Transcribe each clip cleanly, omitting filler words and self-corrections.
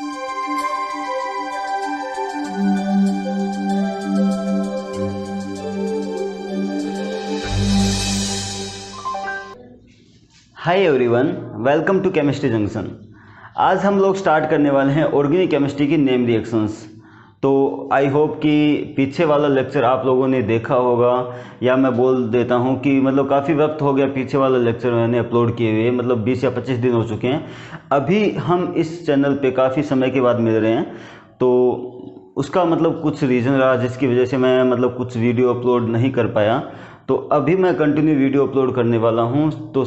Hi everyone, welcome to chemistry junction. आज हम लोग स्टार्ट करने वाले हैं ऑर्गेनिक केमिस्ट्री की नेम रिएक्शंस। तो आई होप कि पीछे वाला लेक्चर आप लोगों ने देखा होगा, या मैं बोल देता हूं कि मतलब काफ़ी वक्त हो गया पीछे वाला लेक्चर मैंने अपलोड किए हुए, मतलब 20 या 25 दिन हो चुके हैं। अभी हम इस चैनल पे काफ़ी समय के बाद मिल रहे हैं, तो उसका मतलब कुछ रीज़न रहा जिसकी वजह से मैं मतलब कुछ वीडियो अपलोड नहीं कर पाया। तो अभी मैं कंटिन्यू वीडियो अपलोड करने वाला हूँ। तो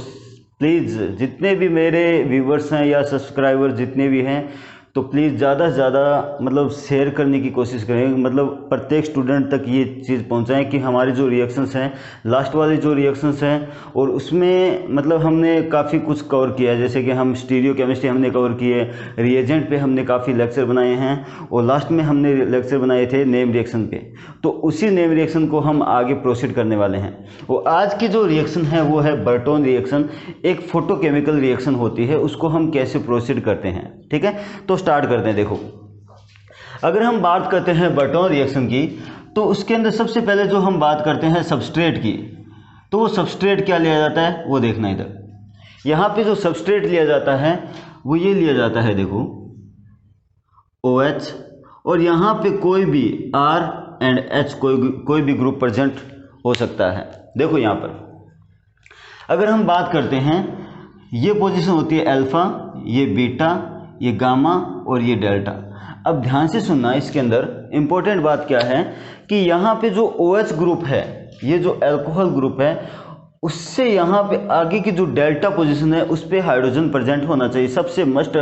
प्लीज़ जितने भी मेरे व्यूवर्स हैं या सब्सक्राइबर जितने भी हैं, तो प्लीज़ ज़्यादा से ज़्यादा मतलब शेयर करने की कोशिश करें, मतलब प्रत्येक स्टूडेंट तक ये चीज़ पहुंचाएं कि हमारे जो रिएक्शंस हैं, लास्ट वाले जो रिएक्शंस हैं, और उसमें मतलब हमने काफ़ी कुछ कवर किया है। जैसे कि हम स्टीरियो केमिस्ट्री हमने कवर किए, रिएजेंट पे हमने काफ़ी लेक्चर बनाए हैं, और लास्ट में हमने लेक्चर बनाए थे नेम रिएक्शन पे। तो उसी नेम रिएक्शन को हम आगे प्रोसीड करने वाले हैं। और आज की जो रिएक्शन है वो है बर्टोन रिएक्शन। एक फोटोकेमिकल रिएक्शन होती है, उसको हम कैसे प्रोसीड करते हैं, ठीक है। तो स्टार्ट करते हैं। देखो, अगर हम बात करते हैं बर्टोन रिएक्शन की, तो उसके अंदर सबसे पहले जो हम बात करते हैं सबस्ट्रेट की, तो वो सबस्ट्रेट क्या लिया जाता है वो देखना। इधर यहाँ पे जो सबस्ट्रेट लिया जाता है वो ये लिया जाता है, देखो OH, और यहाँ पे कोई भी R एंड H कोई भी ग्रुप प्रेजेंट हो सकता है। देखो यहाँ पर अगर हम बात करते हैं, ये पोजीशन होती है अल्फा, ये बीटा, ये गामा और ये डेल्टा। अब ध्यान से सुनना, इसके अंदर इंपॉर्टेंट बात क्या है कि यहाँ पे जो OH ग्रुप है, ये जो अल्कोहल ग्रुप है, उससे यहाँ पे आगे की जो डेल्टा पोजीशन है उस पर हाइड्रोजन प्रेजेंट होना चाहिए। सबसे मस्ट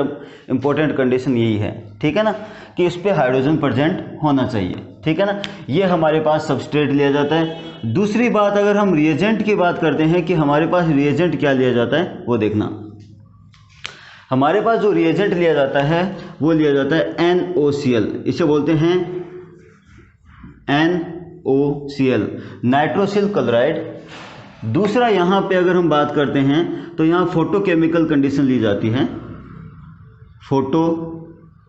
इंपॉर्टेंट कंडीशन यही है, ठीक है ना, कि उस पर हाइड्रोजन प्रेजेंट होना चाहिए, ठीक है ना। ये हमारे पास सबस्ट्रेट लिया जाता है। दूसरी बात, अगर हम रिएजेंट की बात करते हैं कि हमारे पास रिएजेंट क्या लिया जाता है वो देखना। हमारे पास जो रिएजेंट लिया जाता है वो लिया जाता है NOCl, इसे बोलते हैं NOCl, नाइट्रोसिल क्लोराइड। दूसरा यहाँ पे अगर हम बात करते हैं तो यहाँ फोटोकेमिकल कंडीशन ली जाती है। फोटोकेमिकल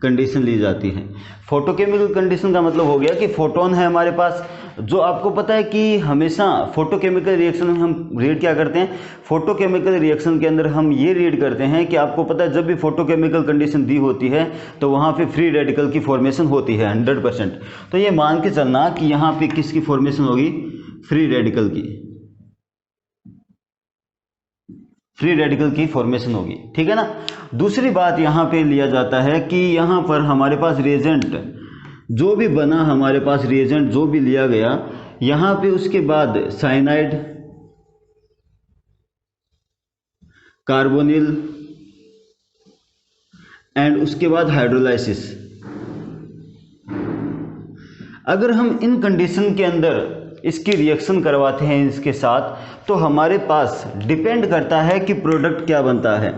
कंडीशन ली जाती है। फोटोकेमिकल कंडीशन का मतलब हो गया कि फोटोन है हमारे पास। जो आपको पता है कि हमेशा फोटोकेमिकल रिएक्शन में हम रीड क्या करते हैं, फोटोकेमिकल रिएक्शन के अंदर हम ये रीड करते हैं कि आपको पता है जब भी फोटोकेमिकल कंडीशन दी होती है तो वहाँ पे फ्री रेडिकल की फॉर्मेशन होती है 100%। तो ये मान के चलना कि यहाँ पे किसकी फॉर्मेशन होगी, फ्री रेडिकल की, फ्री रेडिकल की फॉर्मेशन होगी, ठीक है ना। दूसरी बात यहाँ पे लिया जाता है कि यहाँ पर हमारे पास रिएजेंट जो भी बना, हमारे पास रिएजेंट जो भी लिया गया, यहाँ पे उसके बाद साइनाइड, कार्बोनिल एंड उसके बाद हाइड्रोलाइसिस। अगर हम इन कंडीशन के अंदर इसकी रिएक्शन करवाते हैं इसके साथ, तो हमारे पास डिपेंड करता है कि प्रोडक्ट क्या बनता है।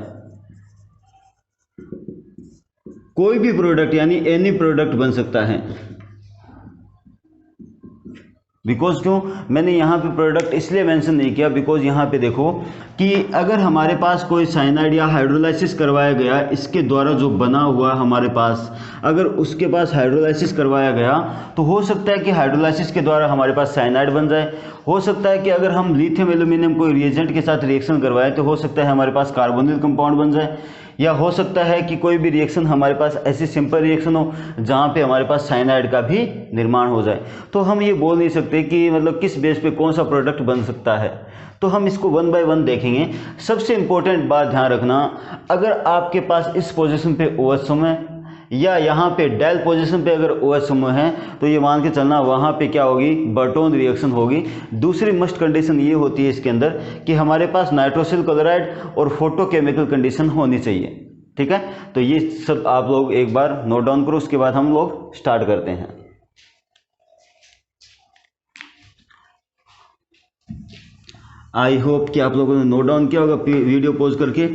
कोई भी प्रोडक्ट यानी एनी प्रोडक्ट बन सकता है। बिकॉज क्यों मैंने यहाँ पे प्रोडक्ट इसलिए मेंशन नहीं किया, बिकॉज यहाँ पे देखो कि अगर हमारे पास कोई साइनाइड या हाइड्रोलाइसिस करवाया गया, इसके द्वारा जो बना हुआ हमारे पास, अगर उसके पास हाइड्रोलाइसिस करवाया गया तो हो सकता है कि हाइड्रोलाइसिस के द्वारा हमारे पास साइनाइड बन जाए। हो सकता है कि अगर हम लिथियम एल्यूमिनियम कोई रिएजेंट के साथ रिएक्शन करवाएं तो हो सकता है हमारे पास कार्बोनिल कंपाउंड बन जाए। या हो सकता है कि कोई भी रिएक्शन हमारे पास ऐसी सिंपल रिएक्शन हो जहाँ पे हमारे पास साइनाइड का भी निर्माण हो जाए। तो हम ये बोल नहीं सकते कि मतलब किस बेस पे कौन सा प्रोडक्ट बन सकता है। तो हम इसको 1 बाय 1 देखेंगे। सबसे इंपॉर्टेंट बात ध्यान रखना, अगर आपके पास इस पोजीशन पे OH समूह है या यहाँ पे डेल पोजीशन पे अगर OH समूह है, तो ये मान के चलना वहाँ पे क्या होगी, बर्टोन रिएक्शन होगी। दूसरी मस्ट कंडीशन ये होती है इसके अंदर कि हमारे पास नाइट्रोसिल क्लोराइड और फोटोकेमिकल कंडीशन होनी चाहिए, ठीक है। तो ये सब आप लोग एक बार नोट डाउन करो, उसके बाद हम लोग स्टार्ट करते हैं। आई होप कि आप लोगों ने नोट डाउन किया होगा वीडियो पॉज करके।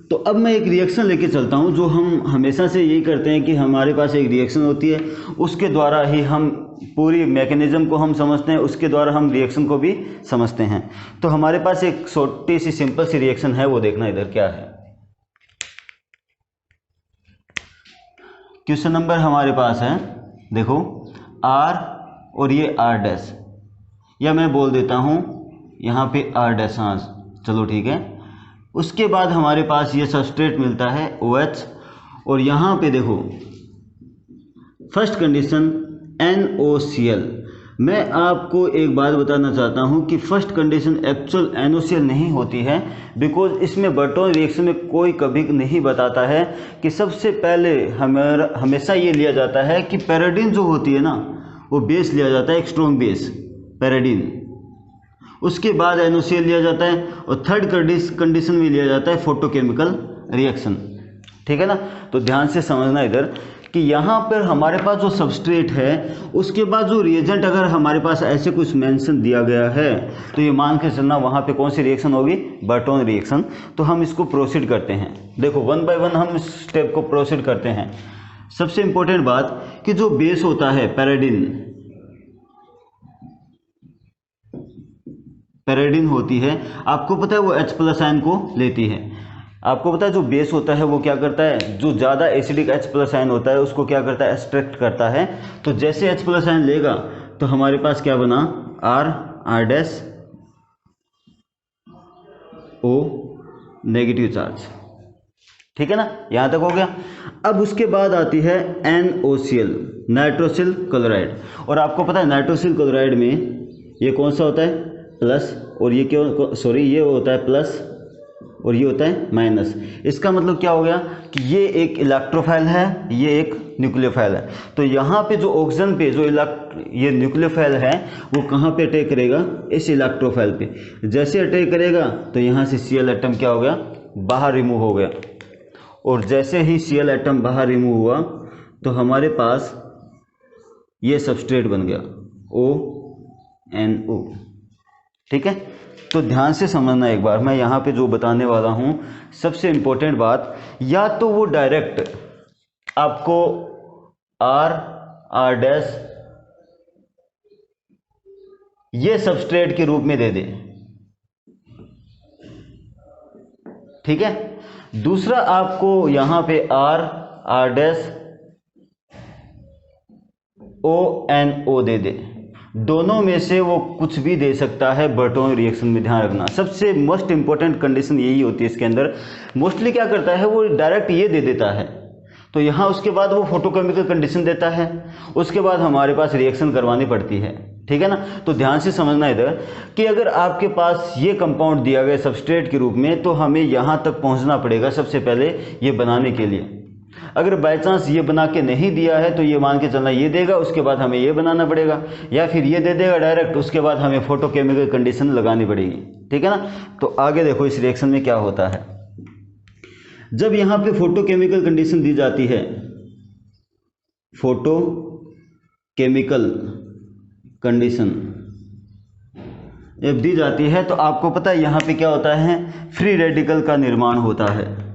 तो अब मैं एक रिएक्शन लेके चलता हूँ, जो हम हमेशा से यही करते हैं कि हमारे पास एक रिएक्शन होती है, उसके द्वारा ही हम पूरी मैकेनिज्म को हम समझते हैं, उसके द्वारा हम रिएक्शन को भी समझते हैं। तो हमारे पास एक छोटी सी सिंपल सी रिएक्शन है, वो देखना इधर क्या है। क्वेश्चन नंबर हमारे पास है, देखो R और ये R डैश, या मैं बोल देता हूँ यहाँ पे R डैश, हाँ चलो ठीक है। उसके बाद हमारे पास ये सबस्ट्रेट मिलता है OH, और यहाँ पे देखो फर्स्ट कंडीशन NOCl। मैं आपको एक बात बताना चाहता हूँ कि फर्स्ट कंडीशन एक्चुअल NOCl नहीं होती है, बिकॉज इसमें बर्टोन रिएक्शन में कोई कभी नहीं बताता है कि सबसे पहले हमेशा ये लिया जाता है कि पैराडीन जो होती है ना, वो बेस लिया जाता है, एक स्ट्रॉन्ग बेस पैराडीन, उसके बाद NOCl लिया जाता है, और थर्ड कंडीशन में लिया जाता है फोटोकेमिकल रिएक्शन, ठीक है ना। तो ध्यान से समझना इधर कि यहाँ पर हमारे पास जो सबस्ट्रेट है उसके बाद जो रिएजेंट अगर हमारे पास ऐसे कुछ मेंशन दिया गया है तो ये मान के चलना वहाँ पे कौन सी रिएक्शन होगी, बर्टोन रिएक्शन। तो हम इसको प्रोसीड करते हैं, देखो वन बाय वन हम इस स्टेप को प्रोसीड करते हैं। सबसे इंपॉर्टेंट बात कि जो बेस होता है पैराडीन होती है, आपको पता है वो H+ आयन को लेती है। आपको पता है जो बेस होता है वो क्या करता है, जो ज़्यादा एसिडिक H+ आयन होता है उसको क्या करता है, एक्सट्रैक्ट करता है। तो जैसे H+ आयन लेगा तो हमारे पास क्या बना, R dash O negative charge, ठीक है ना, यहाँ तक हो गया। अब उसके बाद आती है NOCl, नाइट्रोसिल क्लोराइड, और आपको पता है नाइट्रोसिल क्लोराइड में ये कौन सा होता है, प्लस, और ये क्यों, सॉरी ये होता है प्लस और ये होता है माइनस। इसका मतलब क्या हो गया कि ये एक इलेक्ट्रोफाइल है, ये एक न्यूक्लियोफाइल है। तो यहाँ पे जो ऑक्सीजन पे जो ये न्यूक्लियोफाइल है वो कहाँ पे अटैक करेगा, इस इलेक्ट्रोफाइल पे। जैसे अटैक करेगा तो यहाँ से Cl एटम क्या हो गया, बाहर रिमूव हो गया, और जैसे ही Cl एटम बाहर रिमूव हुआ तो हमारे पास ये सबस्ट्रेट बन गया ONO, ठीक है। तो ध्यान से समझना एक बार, मैं यहाँ पे जो बताने वाला हूँ सबसे इम्पोर्टेंट बात, या तो वो डायरेक्ट आपको R डैश ये सबस्ट्रेट के रूप में दे दे, ठीक है। दूसरा आपको यहाँ पे R डैश ONO दे दे, दोनों में से वो कुछ भी दे सकता है बर्टोन रिएक्शन में, ध्यान रखना। सबसे मोस्ट इंपॉर्टेंट कंडीशन यही होती है इसके अंदर। मोस्टली क्या करता है वो डायरेक्ट ये दे देता है, तो यहाँ उसके बाद वो फोटोकेमिकल कंडीशन देता है, उसके बाद हमारे पास रिएक्शन करवानी पड़ती है, ठीक है ना। तो ध्यान से समझना इधर कि अगर आपके पास ये कंपाउंड दिया गया सबस्ट्रेट के रूप में तो हमें यहाँ तक पहुँचना पड़ेगा सबसे पहले ये बनाने के लिए। अगर बाय चांस ये बना के नहीं दिया है तो ये मान के चलना ये देगा, उसके बाद हमें ये बनाना पड़ेगा, या फिर ये दे देगा डायरेक्ट, उसके बाद हमें फोटोकेमिकल कंडीशन लगानी पड़ेगी, ठीक है ना। तो आगे देखो इस रिएक्शन में क्या होता है। जब यहाँ पे फोटोकेमिकल कंडीशन दी जाती है, फोटोकेमिकल कंडीशन जब दी जाती है तो आपको पता है यहाँ पे क्या होता है, फ्री रेडिकल का निर्माण होता है,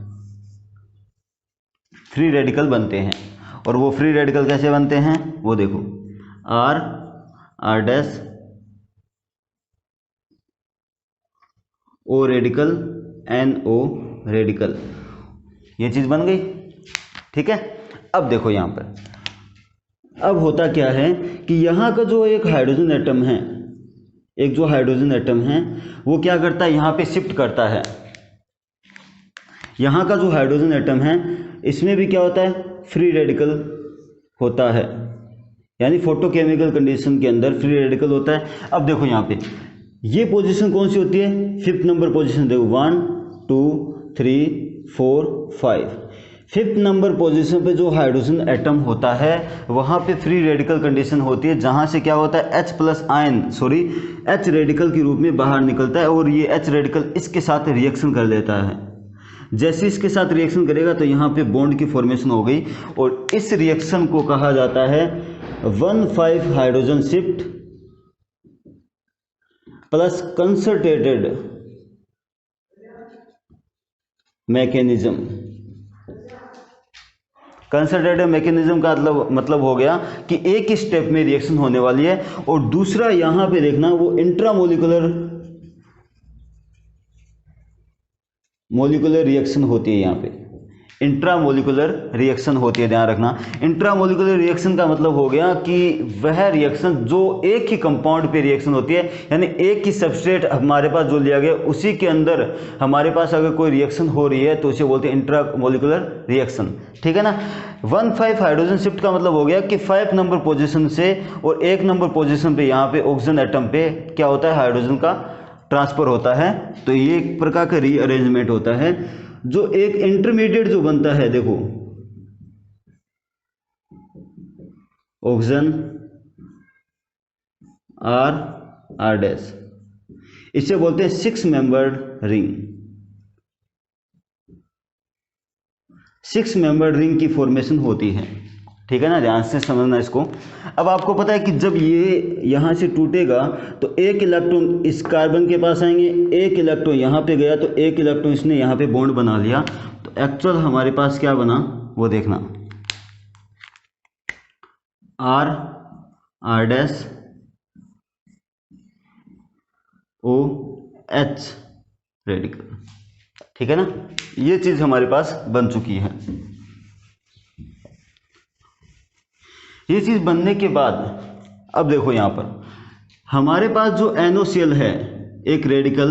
फ्री रेडिकल बनते हैं। और वो फ्री रेडिकल कैसे बनते हैं वो देखो, R dash O radical NO radical, ये चीज़ बन गई, ठीक है। अब देखो यहाँ पर अब होता क्या है कि यहाँ का जो एक हाइड्रोजन एटम है, एक जो हाइड्रोजन एटम है वो क्या करता है, यहाँ पे शिफ्ट करता है। यहाँ का जो हाइड्रोजन एटम है इसमें भी क्या होता है, फ्री रेडिकल होता है, यानी फोटोकेमिकल कंडीशन के अंदर फ्री रेडिकल होता है। अब देखो यहाँ पे ये पोजीशन कौन सी होती है, 5th नंबर पोजीशन, देखो 1 2 3 4 5, 5th नंबर पोजीशन पे जो हाइड्रोजन एटम होता है वहाँ पे फ्री रेडिकल कंडीशन होती है, जहाँ से क्या होता है H+ आयन H रेडिकल के रूप में बाहर निकलता है, और ये H रेडिकल इसके साथ रिएक्शन कर लेता है। जैसे इसके साथ रिएक्शन करेगा तो यहाँ पे बॉन्ड की फॉर्मेशन हो गई, और इस रिएक्शन को कहा जाता है 1,5 hydrogen shift plus concentrated mechanism. Concentrated mechanism का मतलब हो गया कि एक ही स्टेप में रिएक्शन होने वाली है, और दूसरा यहाँ पे देखना वो मोलिकुलर रिएक्शन होती है। यहाँ पे इंट्रामोलिकुलर रिएक्शन होती है, ध्यान रखना। इंट्रामोलिकुलर रिएक्शन का मतलब हो गया कि वह रिएक्शन जो एक ही कंपाउंड पे रिएक्शन होती है, यानी एक ही सबस्ट्रेट हमारे पास जो लिया गया उसी के अंदर हमारे पास अगर कोई रिएक्शन हो रही है तो उसे बोलते हैं इंट्रामोलिकुलर रिएक्शन, ठीक है ना। 1,5 हाइड्रोजन शिफ्ट का मतलब हो गया कि 5 नंबर पोजीशन से और 1 नंबर पोजीशन पे यहाँ पे ऑक्सीजन एटम पे क्या होता है, हाइड्रोजन का ट्रांसफर होता है। तो ये एक प्रकार का रीअरेंजमेंट होता है। जो एक इंटरमीडिएट जो बनता है, देखो ऑक्सीजन आर डैश, इसे बोलते हैं 6 मेंबर्ड रिंग। 6 मेंबर्ड रिंग की फॉर्मेशन होती है, ठीक है ना, ध्यान से समझना इसको। अब आपको पता है कि जब ये यहाँ से टूटेगा तो एक इलेक्ट्रॉन इस कार्बन के पास आएंगे, एक इलेक्ट्रॉन यहाँ पे गया तो एक इलेक्ट्रॉन इसने यहाँ पे बॉन्ड बना लिया। तो एक्चुअल हमारे पास क्या बना वो देखना, R dash O H radical, ठीक है ना। ये चीज हमारे पास बन चुकी है। ये चीज बनने के बाद अब देखो यहाँ पर हमारे पास जो NaCl है एक रेडिकल,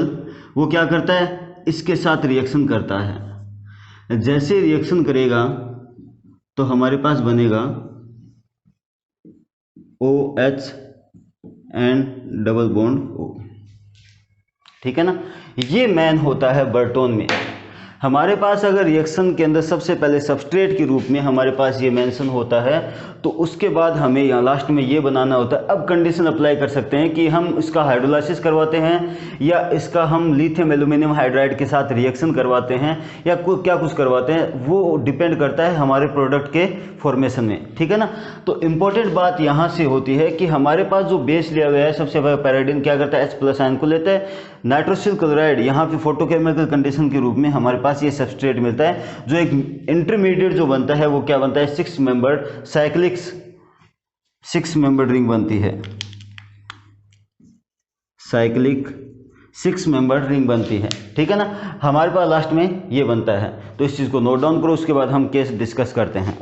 वो क्या करता है, इसके साथ रिएक्शन करता है। जैसे रिएक्शन करेगा तो हमारे पास बनेगा OH and double bond O, ठीक है ना। ये मेन होता है बर्टोन में। हमारे पास अगर रिएक्शन के अंदर सबसे पहले सबस्ट्रेट के रूप में हमारे पास ये मेंशन होता है तो उसके बाद हमें यहाँ लास्ट में ये बनाना होता है। अब कंडीशन अप्लाई कर सकते हैं कि हम इसका हाइड्रोलाइसिस करवाते हैं या इसका हम लिथियम एल्यूमिनियम हाइड्राइड के साथ रिएक्शन करवाते हैं या क्या कुछ करवाते हैं, वो डिपेंड करता है हमारे प्रोडक्ट के फॉर्मेशन में, ठीक है ना। तो इम्पोर्टेंट बात यहाँ से होती है कि हमारे पास जो बेस लिया गया है सबसे पहले पैराडिन क्या करता है, H+ आयन को लेता है। नाइट्रोसिल क्लोराइड यहाँ पे फोटोकेमिकल कंडीशन के रूप में हमारे पास ये सबस्ट्रेट मिलता है। जो एक इंटरमीडिएट जो बनता है वो क्या बनता है, 6 मेंबर्ड साइक्लिक 6 मेंबर्ड रिंग बनती है, साइक्लिक 6 मेंबर्ड रिंग बनती है, ठीक है ना। हमारे पास लास्ट में ये बनता है। तो इस चीज को नोट डाउन करो, उसके बाद हम केस डिस्कस करते हैं।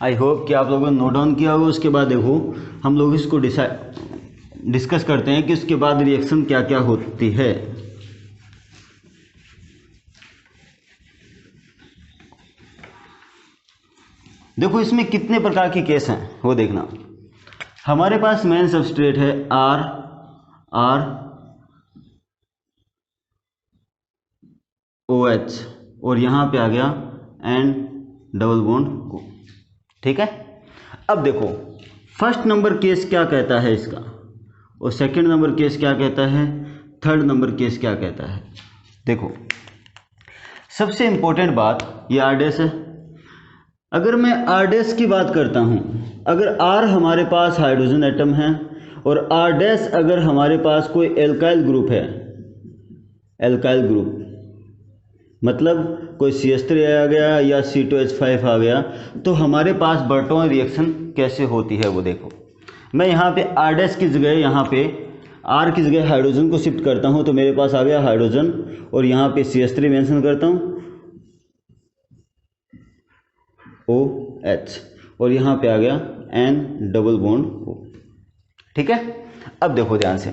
आई होप कि आप लोगों ने नोट डाउन किया होगा। उसके बाद देखो हम लोग इसको डिस्कस करते हैं कि उसके बाद रिएक्शन क्या क्या होती है। देखो इसमें कितने प्रकार की केस हैं वो देखना। हमारे पास मेन सबस्ट्रेट है आर ओ एच और यहाँ पे आ गया एन डबल बॉन्ड ओ, ठीक है। अब देखो फर्स्ट नंबर केस क्या कहता है इसका, और सेकंड नंबर केस क्या कहता है, थर्ड नंबर केस क्या कहता है। देखो सबसे इंपॉर्टेंट बात ये आर डैश है। अगर मैं आर डैश की बात करता हूँ, अगर आर हमारे पास हाइड्रोजन एटम है और आर डैश अगर हमारे पास कोई एल्काइल ग्रुप है, एल्काइल ग्रुप मतलब कोई CH3 आ गया या C2H5 आ गया, तो हमारे पास बर्टोन रिएक्शन कैसे होती है वो देखो। मैं यहाँ पे आर डैश की जगह, यहाँ पे आर की जगह हाइड्रोजन को शिफ्ट करता हूँ तो मेरे पास आ गया हाइड्रोजन और यहाँ पे CH3 मेंशन करता हूँ OH और यहाँ पे आ गया N डबल बॉन्ड O, ठीक है। अब देखो ध्यान से,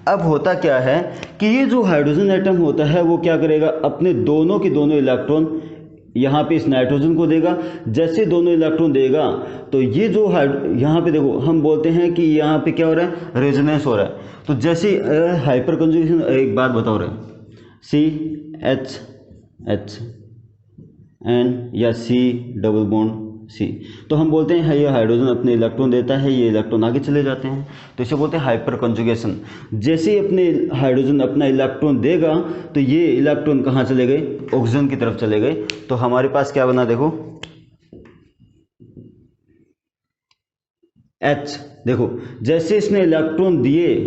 अब होता क्या है कि ये जो हाइड्रोजन एटम होता है वो क्या करेगा, अपने दोनों के दोनों इलेक्ट्रॉन यहाँ पे इस नाइट्रोजन को देगा। जैसे दोनों इलेक्ट्रॉन देगा तो ये जो यहाँ पे देखो हम बोलते हैं कि यहाँ पे क्या हो रहा है, रेजोनेंस हो रहा है। तो जैसे हाइपर कंजुगेशन, एक बात बताओ रहे CH N या C डबल बॉन्ड C, तो हम बोलते हैं ये हाइड्रोजन अपने इलेक्ट्रॉन देता है, ये इलेक्ट्रॉन आगे चले जाते हैं, तो इसे बोलते हैं हाइपर कंजुगेशन। जैसे ही अपने हाइड्रोजन अपना इलेक्ट्रॉन देगा तो ये इलेक्ट्रॉन कहाँ चले गए, ऑक्सीजन की तरफ चले गए। तो हमारे पास क्या बना देखो H, देखो जैसे इसने इलेक्ट्रॉन दिए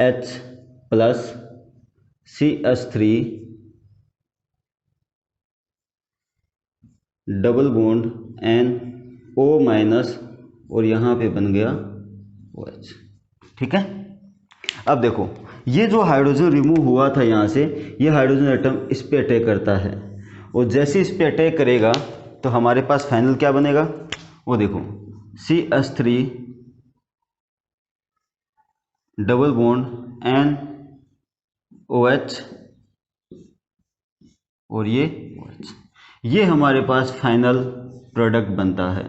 H+ CH3 double bond NO- और यहाँ पे बन गया OH। ठीक है, अब देखो ये जो हाइड्रोजन रिमूव हुआ था यहाँ से, ये हाइड्रोजन एटम इस पे अटैक करता है, और जैसे इस पे अटैक करेगा तो हमारे पास फाइनल क्या बनेगा, वो देखो CH3 डबल बॉन्ड NOH और ये OH, ये हमारे पास फाइनल प्रोडक्ट बनता है।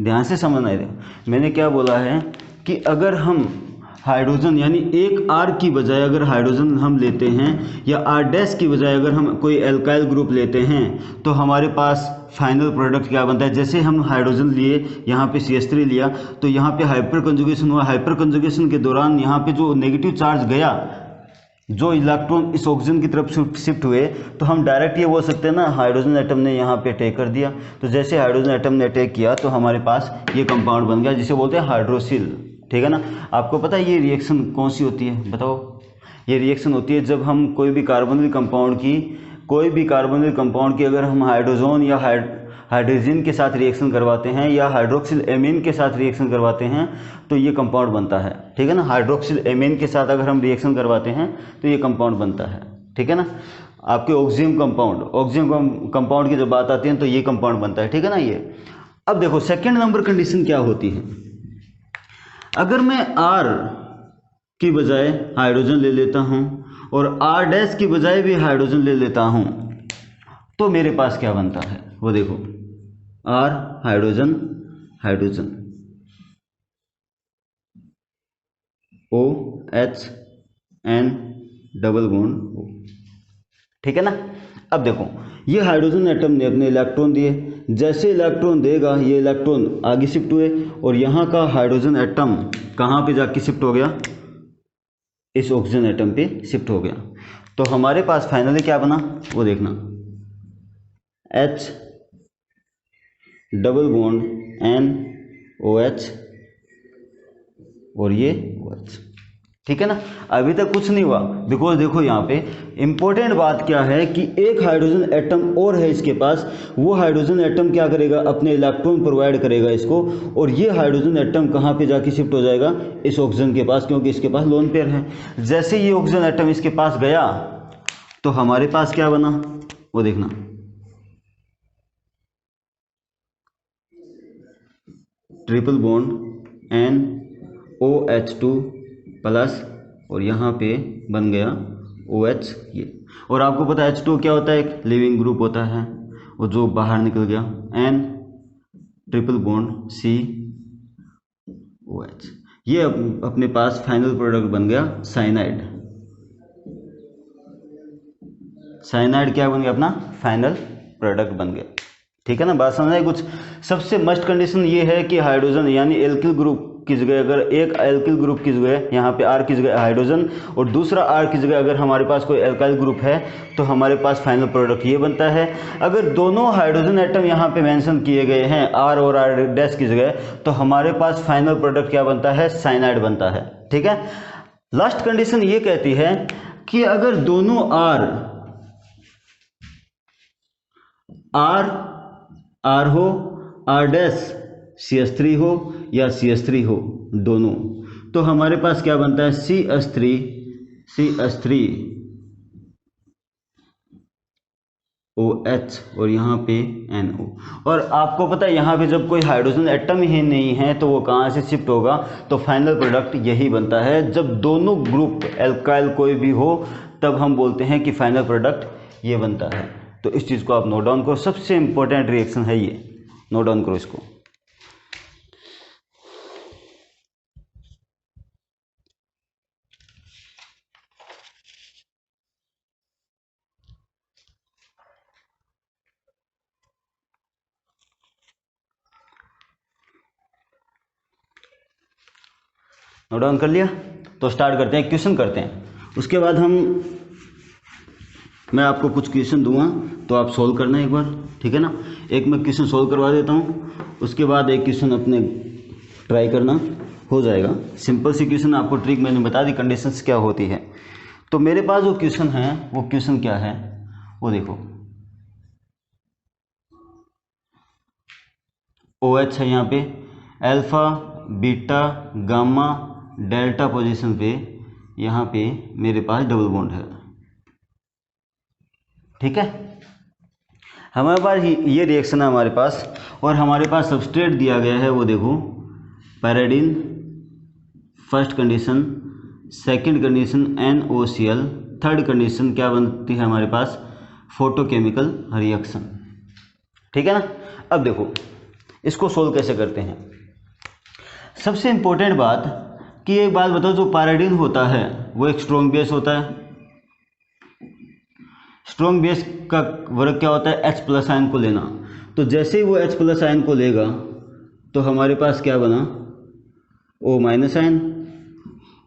ध्यान से समझना है, मैंने क्या बोला है कि अगर हम हाइड्रोजन यानी एक R की बजाय अगर हाइड्रोजन हम लेते हैं, या R' की बजाय अगर हम कोई एल्काइल ग्रुप लेते हैं, तो हमारे पास फाइनल प्रोडक्ट क्या बनता है। जैसे हम हाइड्रोजन लिए, यहाँ पे CH3 लिया, तो यहाँ पे हाइपर कंजुगेशन हुआ, हाइपर कंजुगेशन के दौरान यहाँ पे जो नेगेटिव चार्ज गया, जो इलेक्ट्रॉन इस ऑक्सीजन की तरफ शिफ्ट हुए, तो हम डायरेक्ट ये बोल सकते हैं ना, हाइड्रोजन एटम ने यहाँ पे अटैक कर दिया। तो जैसे हाइड्रोजन एटम ने अटैक किया तो हमारे पास ये कंपाउंड बन गया, जिसे बोलते हैं हाइड्रोसिल। ठीक है ना, आपको पता है ये रिएक्शन कौन सी होती है, बताओ। ये रिएक्शन होती है जब हम कोई भी कार्बोनिल कंपाउंड की अगर हम हाइड्रोजन या हाइड्रोजन के साथ रिएक्शन करवाते हैं, या हाइड्रोक्सिल एमीन के साथ रिएक्शन करवाते हैं, तो ये कंपाउंड बनता है। ठीक है ना, हाइड्रोक्सिल एमीन के साथ अगर हम रिएक्शन करवाते हैं तो ये कंपाउंड बनता है। ठीक है ना, आपके ऑक्सीजन कंपाउंड की जब बात आती है तो ये कंपाउंड बनता है। ठीक है ना ये। अब देखो सेकेंड नंबर कंडीशन क्या होती है, अगर मैं R की बजाय हाइड्रोजन ले लेता हूं और R' की बजाय भी हाइड्रोजन ले लेता हूं, तो मेरे पास क्या बनता है, वो देखो R hydrogen hydrogen OH N double bond O। ठीक है ना, अब देखो ये हाइड्रोजन एटम ने अपने इलेक्ट्रॉन दिए, जैसे इलेक्ट्रॉन देगा ये इलेक्ट्रॉन आगे शिफ्ट हुए, और यहाँ का हाइड्रोजन एटम कहाँ पे जाके शिफ्ट हो गया, इस ऑक्सीजन एटम पे शिफ्ट हो गया। तो हमारे पास फाइनली क्या बना, वो देखना H डबल बॉन्ड NOH और ये OH। ठीक है ना, अभी तक कुछ नहीं हुआ, बिकॉज देखो यहाँ पे इंपॉर्टेंट बात क्या है कि एक हाइड्रोजन एटम और है इसके पास, वो हाइड्रोजन एटम क्या करेगा, अपने इलेक्ट्रॉन प्रोवाइड करेगा इसको, और ये हाइड्रोजन एटम कहाँ पे जाके शिफ्ट हो जाएगा, इस ऑक्सीजन के पास, क्योंकि इसके पास लोन पेयर है। जैसे ये ऑक्सीजन एटम इसके पास गया तो हमारे पास क्या बना, वो देखना ट्रिपल बॉन्ड NOH2 प्लस, और यहाँ पे बन गया OH ये। और आपको पता है H2 क्या होता है, एक लिविंग ग्रुप होता है, और जो बाहर निकल गया N ट्रिपल बॉन्ड COH। ये अपने पास फाइनल प्रोडक्ट बन गया साइनाइड। साइनाइड क्या बन गया, अपना फाइनल प्रोडक्ट बन गया। ठीक है ना, बात समझ आई कुछ। सबसे मस्ट कंडीशन ये है कि हाइड्रोजन यानी एल्किल ग्रुप की जगह, अगर एक एल्किल ग्रुप की जगह यहाँ पे R की जगह हाइड्रोजन और दूसरा R की जगह अगर हमारे पास कोई एल्काइल ग्रुप है, तो हमारे पास फाइनल प्रोडक्ट ये बनता है। अगर दोनों हाइड्रोजन एटम यहाँ पे मेंशन किए गए हैं R और R' की जगह, तो हमारे पास फाइनल प्रोडक्ट क्या बनता है, साइनाइड बनता है। ठीक है, लास्ट कंडीशन ये कहती है कि अगर दोनों R हो, R' CH3 हो या CH3 हो दोनों, तो हमारे पास क्या बनता है, CH3 OH और यहाँ पे NO। और आपको पता है यहाँ पे जब कोई हाइड्रोजन एटम ही नहीं है तो वो कहाँ से शिफ्ट होगा, तो फाइनल प्रोडक्ट यही बनता है। जब दोनों ग्रुप एल्काइल कोई भी हो तब हम बोलते हैं कि फाइनल प्रोडक्ट ये बनता है। तो इस चीज़ को आप नोट डाउन करो, सबसे इंपॉर्टेंट रिएक्शन है ये, नोट डाउन करो इसको। नोट डाउन कर लिया, तो स्टार्ट करते हैं, क्वेश्चन करते हैं। उसके बाद मैं आपको कुछ क्वेश्चन दूंगा तो आप सॉल्व करना एक बार, ठीक है ना। एक मैं क्वेश्चन सॉल्व करवा देता हूँ, उसके बाद एक क्वेश्चन अपने ट्राई करना, हो जाएगा। सिंपल सी क्वेश्चन, आपको ट्रिक मैंने बता दी, कंडीशंस क्या होती है। तो मेरे पास जो क्वेश्चन है वो क्वेश्चन क्या है, वो देखो। OH है यहाँ पे, alpha beta gamma delta position पे यहाँ पे मेरे पास डबल बॉन्ड है। ठीक है, हमारे पास ये रिएक्शन है हमारे पास, और हमारे पास सबस्ट्रेट दिया गया है, वो देखो पैराडीन first condition, second condition NOCl, third condition क्या बनती है हमारे पास, फोटोकेमिकल रिएक्शन। ठीक है ना। अब देखो इसको सोल्व कैसे करते हैं। सबसे इम्पोर्टेंट बात कि एक बात बताओ, जो पैराडीन होता है वो एक स्ट्रॉन्ग बेस होता है। स्ट्रॉन्ग बेस का वर्क क्या होता है, H+ आयन को लेना। तो जैसे ही वो H+ आयन को लेगा तो हमारे पास क्या बना, O- आयन,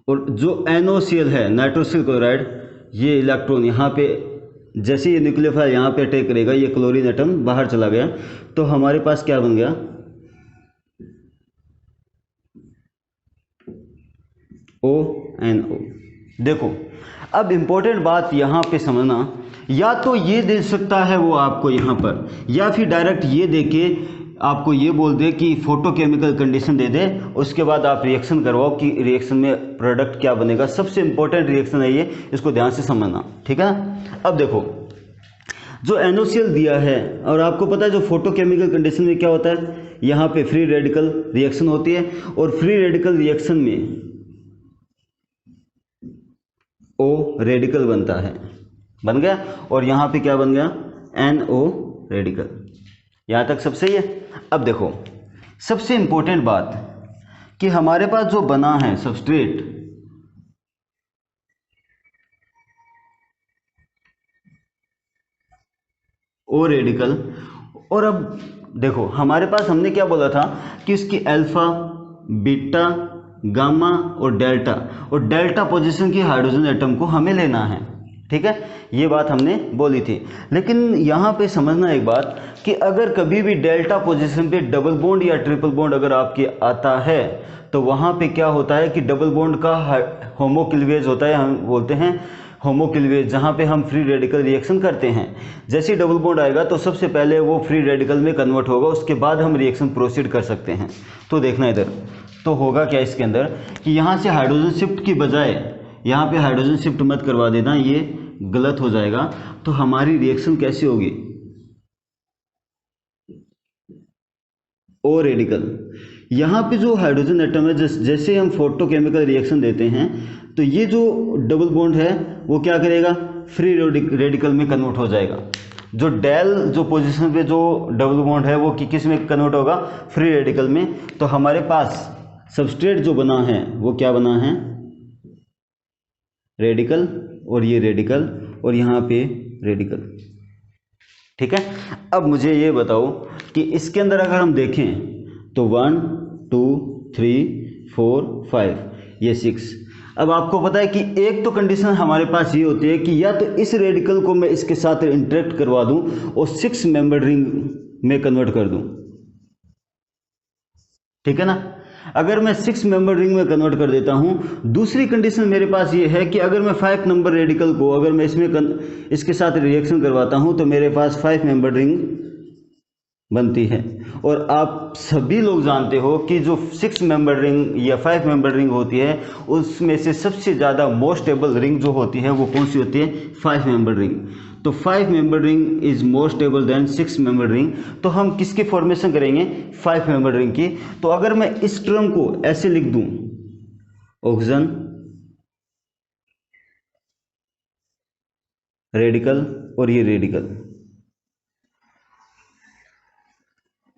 और जो NOCl है नाइट्रोसिल क्लोराइड, ये इलेक्ट्रॉन यहाँ पे जैसे ये न्यूक्लियोफाइल यहाँ पे अटैक करेगा, ये क्लोरीन एटम बाहर चला गया, तो हमारे पास क्या बन गया, ONO। देखो अब इम्पोर्टेंट बात यहाँ पे समझना, या तो ये दे सकता है वो आपको यहाँ पर, या फिर डायरेक्ट ये देके आपको ये बोल दे कि फोटोकेमिकल कंडीशन दे दे, उसके बाद आप रिएक्शन करवाओ कि रिएक्शन में प्रोडक्ट क्या बनेगा। सबसे इंपॉर्टेंट रिएक्शन है ये, इसको ध्यान से समझना। ठीक है ना। अब देखो जो NOCl दिया है, और आपको पता है जो फोटोकेमिकल कंडीशन में क्या होता है, यहाँ पे फ्री रेडिकल रिएक्शन होती है, और फ्री रेडिकल रिएक्शन में O रेडिकल बनता है, बन गया, और यहाँ पे क्या बन गया, NO रेडिकल। यहाँ तक सब सही है। अब देखो सबसे इंपॉर्टेंट बात कि हमारे पास जो बना है सबस्ट्रेट, O रेडिकल, और अब देखो हमारे पास हमने क्या बोला था कि इसकी अल्फा बीटा गामा और डेल्टा पोजीशन की हाइड्रोजन एटम को हमें लेना है। ठीक है, ये बात हमने बोली थी। लेकिन यहाँ पे समझना एक बात कि अगर कभी भी डेल्टा पोजीशन पे डबल बॉन्ड या ट्रिपल बॉन्ड अगर आपके आता है, तो वहाँ पे क्या होता है कि डबल बॉन्ड का होमो क्लीवेज होता है, हम बोलते हैं होमो क्लीवेज, जहाँ पे हम फ्री रेडिकल रिएक्शन करते हैं। जैसे ही डबल बॉन्ड आएगा तो सबसे पहले वो फ्री रेडिकल में कन्वर्ट होगा, उसके बाद हम रिएक्शन प्रोसीड कर सकते हैं। तो देखना इधर, तो होगा क्या इसके अंदर कि यहाँ से हाइड्रोजन शिफ्ट की बजाय यहाँ पे हाइड्रोजन शिफ्ट मत करवा देना, ये गलत हो जाएगा। तो हमारी रिएक्शन कैसी होगी, O रेडिकल। यहाँ पे जो हाइड्रोजन एटम है, जैसे हम फोटोकेमिकल रिएक्शन देते हैं, तो ये जो डबल बॉन्ड है वो क्या करेगा, फ्री रेडिकल में कन्वर्ट हो जाएगा। जो डेल जो पोजीशन पे जो डबल बॉन्ड है वो किस में कन्वर्ट होगा, फ्री रेडिकल में। तो हमारे पास सबस्ट्रेट जो बना है वो क्या बना है, रेडिकल, और ये रेडिकल, और यहाँ पे रेडिकल। ठीक है, अब मुझे ये बताओ कि इसके अंदर अगर हम देखें तो 1 2 3 4 5 ये 6। अब आपको पता है कि एक तो कंडीशन हमारे पास ये होती है कि या तो इस रेडिकल को मैं इसके साथ इंटरेक्ट करवा दूं और 6 मेंबर रिंग में कन्वर्ट कर दूं। ठीक है ना। अगर मैं 6 मेंबर रिंग में कन्वर्ट कर देता हूं, दूसरी कंडीशन मेरे पास ये है कि अगर मैं 5 नंबर रेडिकल को अगर मैं इसके साथ रिएक्शन करवाता हूं तो मेरे पास 5 मेंबर रिंग बनती है। और आप सभी लोग जानते हो कि जो 6 मेंबर रिंग या 5 मेंबर रिंग होती है, उसमें से सबसे ज़्यादा मोस्ट स्टेबल रिंग जो होती है वो कौन सी होती है, 5 मेंबर रिंग। तो 5 member ring is more stable then 6 member ring. तो हम किसकी फॉर्मेशन करेंगे, 5 मेंबर रिंग की। तो अगर मैं इस टर्म को ऐसे लिख दूं, ऑक्सीजन रेडिकल और ये रेडिकल,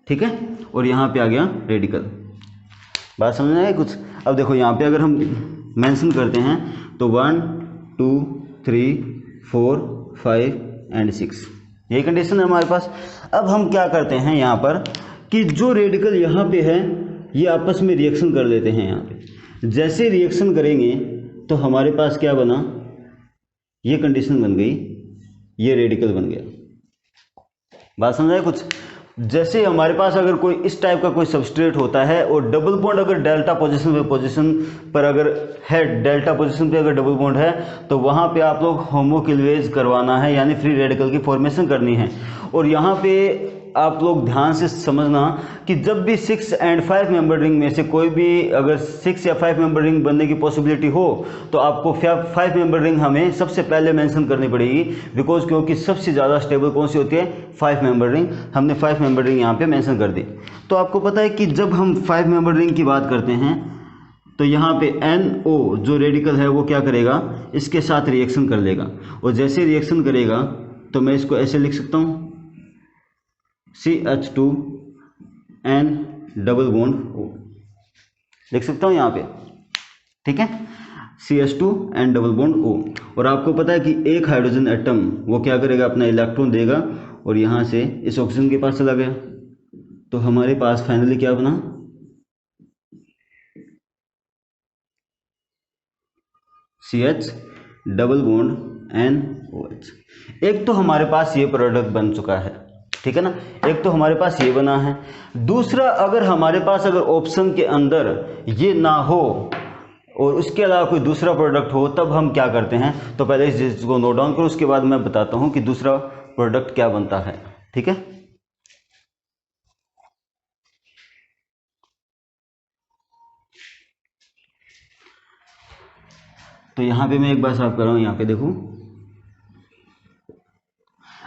ठीक है, और यहाँ पे आ गया रेडिकल। बात समझ में आई कुछ। अब देखो यहाँ पे अगर हम मेंशन करते हैं तो 1 2 3 4 5 एंड 6, यही कंडीशन है हमारे पास। अब हम क्या करते हैं यहाँ पर कि जो रेडिकल यहाँ पे है ये आपस में रिएक्शन कर लेते हैं। यहाँ पे जैसे रिएक्शन करेंगे तो हमारे पास क्या बना, ये कंडीशन बन गई, ये रेडिकल बन गया। बात समझाए कुछ। जैसे हमारे पास अगर कोई इस टाइप का कोई सबस्ट्रेट होता है और डबल बॉन्ड अगर डेल्टा पोजीशन पर अगर है, डेल्टा पोजीशन पे अगर डबल बॉन्ड है तो वहाँ पे आप लोग होमो क्लीवेज करवाना है, यानी फ्री रेडिकल की फॉर्मेशन करनी है। और यहाँ पे आप लोग ध्यान से समझना कि जब भी 6 एंड 5 मेंबर रिंग में से कोई भी अगर 6 या 5 मेंबर रिंग बनने की पॉसिबिलिटी हो तो आपको 5 मेंबर रिंग हमें सबसे पहले मेंशन करनी पड़ेगी, बिकॉज क्योंकि सबसे ज़्यादा स्टेबल कौन सी होती है, 5 मेंबर रिंग। हमने 5 मेंबर रिंग यहाँ पे मेंशन कर दी। तो आपको पता है कि जब हम 5 मेंबर रिंग की बात करते हैं तो यहाँ पे NO जो रेडिकल है वो क्या करेगा, इसके साथ रिएक्शन कर लेगा, और जैसे रिएक्शन करेगा तो मैं इसको ऐसे लिख सकता हूँ CH2N डबल बॉन्ड O लिख सकता हूँ यहाँ पे, ठीक है, CH2N डबल बॉन्ड O। और आपको पता है कि एक हाइड्रोजन एटम वो क्या करेगा, अपना इलेक्ट्रॉन देगा और यहाँ से इस ऑक्सीजन के पास चला गया, तो हमारे पास फाइनली क्या बना, CH डबल बॉन्ड NOH। एक तो हमारे पास ये प्रोडक्ट बन चुका है, ठीक है ना, एक तो हमारे पास ये बना है। दूसरा, अगर हमारे पास अगर ऑप्शन के अंदर ये ना हो और उसके अलावा कोई दूसरा प्रोडक्ट हो, तब हम क्या करते हैं, तो पहले इस चीज़ को नोट डाउन करो, उसके बाद मैं बताता हूँ कि दूसरा प्रोडक्ट क्या बनता है, ठीक है। तो यहाँ पे मैं एक बार साफ कर रहा हूँ, यहाँ पे देखो,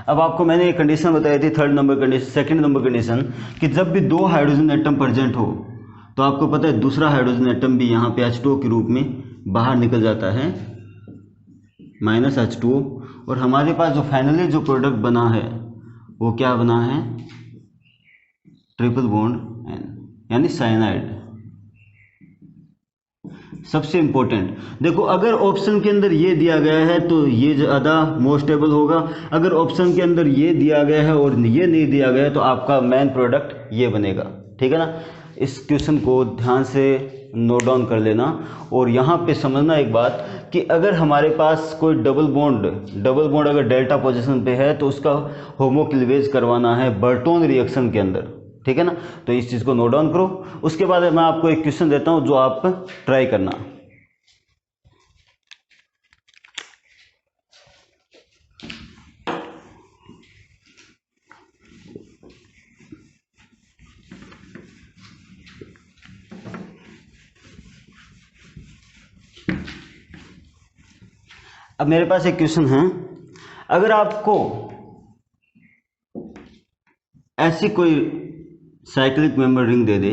अब आपको मैंने एक कंडीशन बताई थी, third number condition, second number condition, कि जब भी 2 हाइड्रोजन एटम प्रेजेंट हो तो आपको पता है दूसरा हाइड्रोजन एटम भी यहाँ पे H2O के रूप में बाहर निकल जाता है, -H2O, और हमारे पास जो फाइनली जो प्रोडक्ट बना है वो क्या बना है, ट्रिपल बॉन्ड N, यानी साइनाइड। सबसे इंपॉर्टेंट देखो, अगर ऑप्शन के अंदर ये दिया गया है तो ये ज़्यादा मोस्ट स्टेबल होगा, अगर ऑप्शन के अंदर ये दिया गया है और ये नहीं दिया गया है तो आपका मेन प्रोडक्ट ये बनेगा, ठीक है ना। इस क्वेश्चन को ध्यान से नोट डाउन कर लेना, और यहाँ पे समझना एक बात कि अगर हमारे पास कोई डबल बॉन्ड अगर डेल्टा पोजीशन पे है तो उसका होमोक्लीवेज करवाना है बर्टोन रिएक्शन के अंदर, ठीक है ना। तो इस चीज़ को नोट डाउन करो। उसके बाद मैं आपको एक क्वेश्चन देता हूं जो आप ट्राई करना। अब मेरे पास एक क्वेश्चन है, अगर आपको ऐसी कोई साइक्लिक मेंबर रिंग दे दे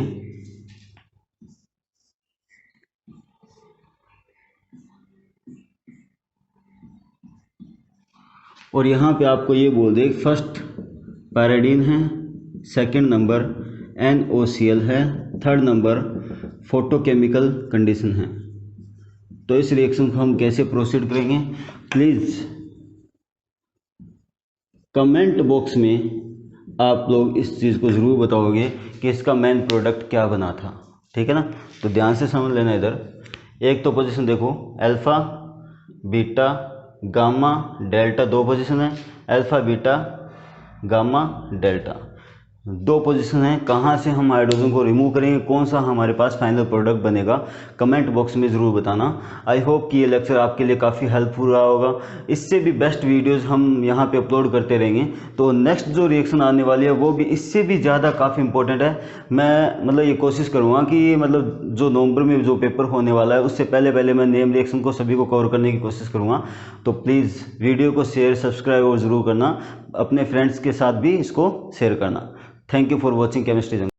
और यहाँ पे आपको ये बोल दे फर्स्ट पैराडीन है, सेकंड नंबर NOCl है, थर्ड नंबर फोटोकेमिकल कंडीशन है, तो इस रिएक्शन को हम कैसे प्रोसीड करेंगे, प्लीज़ कमेंट बॉक्स में आप लोग इस चीज़ को ज़रूर बताओगे कि इसका मेन प्रोडक्ट क्या बना था, ठीक है ना। तो ध्यान से समझ लेना। इधर एक तो पोजीशन देखो, alpha beta gamma delta, 2 position है, alpha beta gamma delta, 2 position है। कहाँ से हम हाइड्रोजन को रिमूव करेंगे, कौन सा हमारे पास फाइनल प्रोडक्ट बनेगा, कमेंट बॉक्स में ज़रूर बताना। आई होप कि ये लेक्चर आपके लिए काफ़ी हेल्पफुल रहा होगा। इससे भी बेस्ट वीडियोस हम यहाँ पे अपलोड करते रहेंगे। तो नेक्स्ट जो रिएक्शन आने वाली है वो भी इससे भी ज़्यादा काफ़ी इंपॉर्टेंट है। मैं मतलब ये कोशिश करूँगा कि मतलब जो नवंबर में जो पेपर होने वाला है उससे पहले मैं नेम रिएक्शन को सभी को कवर करने की कोशिश करूँगा। तो प्लीज़ वीडियो को शेयर सब्सक्राइब और ज़रूर करना, अपने फ्रेंड्स के साथ भी इसको शेयर करना। Thank you for watching Chemistry Junction.